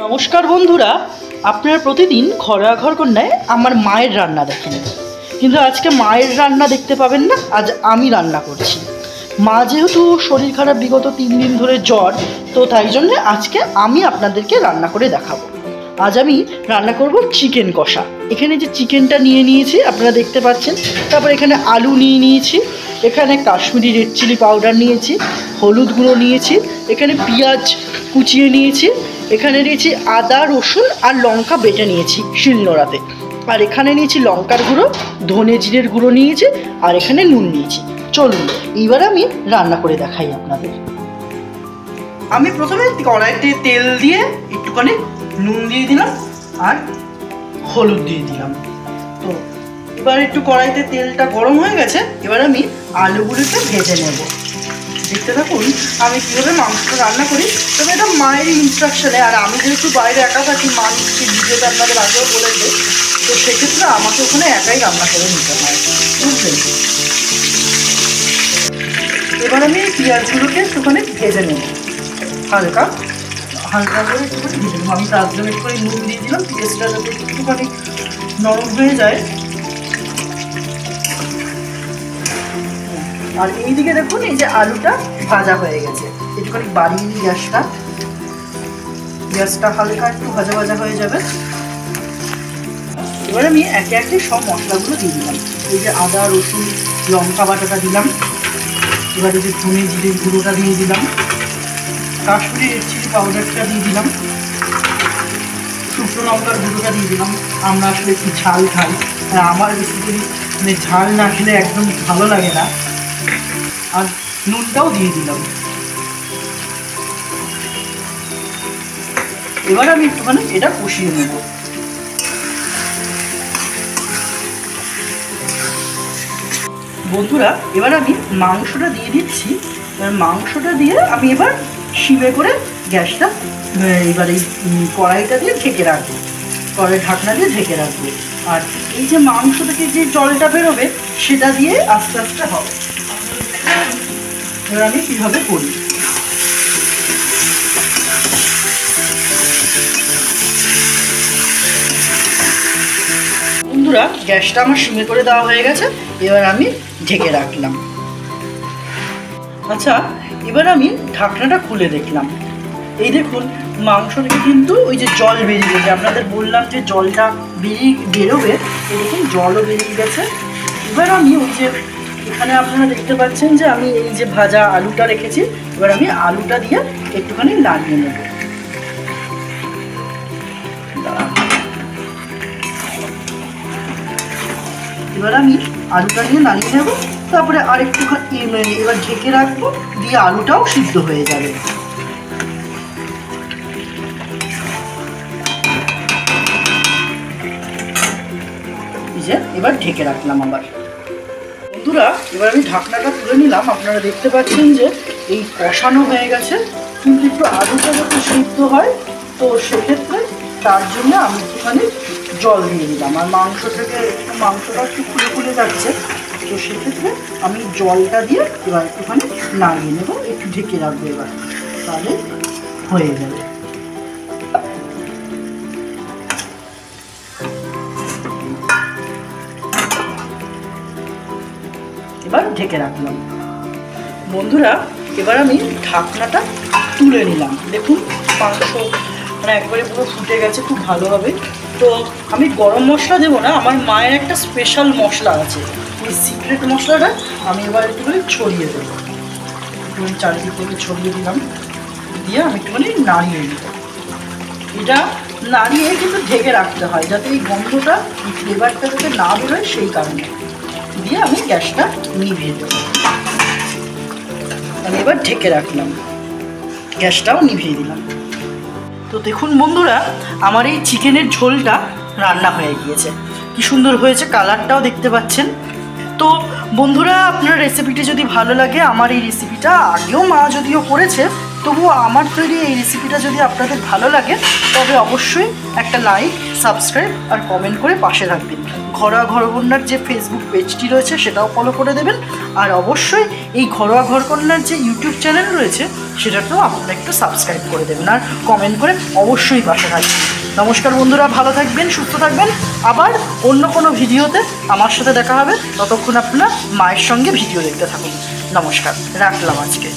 নমস্কার বন্ধুরা, আপনারা প্রতিদিন ঘরোয়া ঘরকন্যায় আমার মায়ের রান্না দেখেন, কিন্তু আজকে মায়ের রান্না দেখতে পাবেন না। আজ আমি রান্না করছি। মা যেহেতু শরীর খারাপ, বিগত 3 দিন ধরে জ্বর, তো তাই জন্যে আজকে আমি আপনাদেরকে রান্না করে দেখাবো। আজ আমি রান্না করব চিকেন কষা। এখানে যে চিকেনটা নিয়ে নিয়েছি আপনারা দেখতে পাচ্ছেন, তারপর এখানে আলু নিয়ে নিয়েছি, এখানে কাশ্মীরি রেড চিলি পাউডার নিয়েছি, হলুদ গুঁড়ো নিয়েছি, এখানে পেঁয়াজ কুচিয়ে নিয়েছি, এখানে নিয়েছি আদা রসুন আর লঙ্কা বেটে নিয়েছি শিলনোড়াতে, আর এখানে নিয়েছি লঙ্কার গুঁড়ো, ধনে জিরের গুঁড়ো নিয়েছি, আর এখানে নুন নিয়েছি। চলুন এইবার আমি রান্না করে দেখাই আপনাদের। আমি প্রথমে কড়াইতে তেল দিয়ে একটুখানি নুন দিয়ে দিলাম আর হলুদ দিয়ে দিলাম। তো এবার একটু কড়াইতে তেলটা গরম হয়ে গেছে, এবার আমি আলুগুলোকে ভেজে নেব। দেখতে থাকুন আমি কীভাবে মাংসটা রান্না করি। তবে এটা মায়ের ইনস্ট্রাকশনে, আর আমি যেহেতু বাইরে একা থাকি, মা নিচ্ছি ভিডিওতে আপনাদের আগেও বলেছে, তো সেক্ষেত্রে আমাকে ওখানে একাই রান্না করে নিতে হয়, বুঝলেন। এবার আমি এই পেঁয়াজগুলোকে একটুখানি ভেজে নেব, হালকা হালকা করে একটুখানি ভেজে নেব। আমি তার জন্য একটুখানি নুন দিয়ে দিলাম, পেঁয়াজটা যাতে একটুখানি নরম হয়ে যায়। আর এইদিকে দেখুন, এই যে আলুটা ভাজা হয়ে গেছে, একটুখানি বাড়িয়ে নিই গ্যাসটা হালকা একটু ভাজা ভাজা হয়ে যাবে। এবার আমি একে একে সব মশলাগুলো দিয়ে দিলাম। এই যে আদা রসুন লঙ্কা বাটাটা দিলাম, এবার এই যে ধনে জিরের গুঁড়োটা দিয়ে দিলাম, কাশ্মীরি রেড চিলি পাউডারটা দিয়ে দিলাম, শুকনো লঙ্কার গুঁড়োটা দিয়ে দিলাম। আমরা আসলে একটু ঝাল খাই, আর আমার বেসিক্যালি মানে ঝাল না খেলে একদম ভালো লাগে না। আর নুনটাও দিয়ে দিলাম। এবার আমি একটুখানি এটা কষিয়ে নেব। বন্ধুরা, এবার আমি মাংসটা দিয়ে দিচ্ছি। এবার মাংসটা দিয়ে আমি এবার সিমে করে গ্যাসটা এবার এই কড়াইটা দিয়ে ঢেকে রাখবো, কড়াই ঢাকনা দিয়ে ঢেকে রাখবো। আর এই যে মাংস থেকে যে জলটা বেরোবে সেটা দিয়ে আস্তে আস্তে হবে। এবার আমি কীভাবে করি, বন্ধুরা গ্যাসটা আমার সিমে করে দেওয়া হয়ে গেছে, এবার আমি ঢেকে রাখলাম। আচ্ছা, এবার আমি ঢাকনাটা খুলে দেখলাম। এই দেখুন মাংস থেকে কিন্তু ওই যে জল বেরিয়ে গেছে, আপনাদের বললাম যে জলটা বেরোবে, এরকম জলও বেরিয়ে গেছে। এবার আমি ওই যে এখানে আপনারা দেখতে পাচ্ছেন যে আমি এই যে ভাজা আলুটা রেখেছি, এবার আমি আলুটা দিয়ে একটুখানি নাড়িয়ে নেব। এবার আমি আলুটা দিয়ে নাড়িয়ে নেব, তারপরে আর একটুখানি এবার ঢেকে রাখবো, দিয়ে আলুটাও সিদ্ধ হয়ে যাবে। এবার ঢেকে রাখলাম আবার। বন্ধুরা, এবার আমি ঢাকনাটা তুলে নিলাম। আপনারা দেখতে পাচ্ছেন যে এই কষানো হয়ে গেছে, কিন্তু একটু আলুটা যখন সিদ্ধ হয় তো সেক্ষেত্রে তার জন্য আমি একটুখানি জল দিয়ে দিলাম। আর মাংসটা একটু খুলে খুলে যাচ্ছে, তো সেক্ষেত্রে আমি জলটা দিয়ে এবার একটুখানি নাড়িয়ে নেবো, একটু ঢেকে রাখবো। এবার তাহলে হয়ে যাবে। এবার ঢেকে রাখলাম। বন্ধুরা, এবার আমি ঢাকনাটা তুলে নিলাম। দেখুন মাংস মানে একবারে পুরো ফুটে গেছে খুব ভালোভাবে। তো আমি গরম মশলা দেবো না, আমার মায়ের একটা স্পেশাল মশলা আছে, ওই সিক্রেট মশলাটা আমি এবার একটুখানি ছড়িয়ে দেবো। একটুখানি চারিদিক থেকে ছড়িয়ে দিলাম, দিয়ে আমি একটুখানি নাড়িয়ে দিই। এটা নাড়িয়ে কিন্তু ঢেকে রাখতে হয়, যাতে এই গন্ধটা এই ফ্লেভারটা যাতে না বেরোয়, সেই কারণে। দিয়ে আমি গ্যাসটা নিভিয়ে দেবো। আমি এবার ঢেকে রাখলাম, গ্যাসটাও নিভিয়ে দিলাম। তো দেখুন বন্ধুরা, আমার এই চিকেনের ঝোলটা রান্না হয়ে গিয়েছে, কি সুন্দর হয়েছে, কালারটাও দেখতে পাচ্ছেন। তো বন্ধুরা, আপনার রেসিপিটি যদি ভালো লাগে, আমার এই রেসিপিটা আগেও মা যদিও করেছে, তবুও আমার তৈরি এই রেসিপিটা যদি আপনাদের ভালো লাগে, তবে অবশ্যই একটা লাইক, সাবস্ক্রাইব আর কমেন্ট করে পাশে থাকবেন। ঘরোয়া ঘরকন্যার যে ফেসবুক পেজটি রয়েছে সেটাও ফলো করে দেবেন। আর অবশ্যই এই ঘরোয়া ঘরকন্যার যে ইউটিউব চ্যানেল রয়েছে সেটাতেও আপনারা একটু সাবস্ক্রাইব করে দেবেন আর কমেন্ট করে অবশ্যই পাশে থাকবেন। নমস্কার বন্ধুরা, ভালো থাকবেন, সুস্থ থাকবেন। আবার অন্য কোনো ভিডিওতে আমার সাথে দেখা হবে। ততক্ষণ আপনারা মায়ের সঙ্গে ভিডিও দেখতে থাকুন। নমস্কার, রাখলাম আজকে।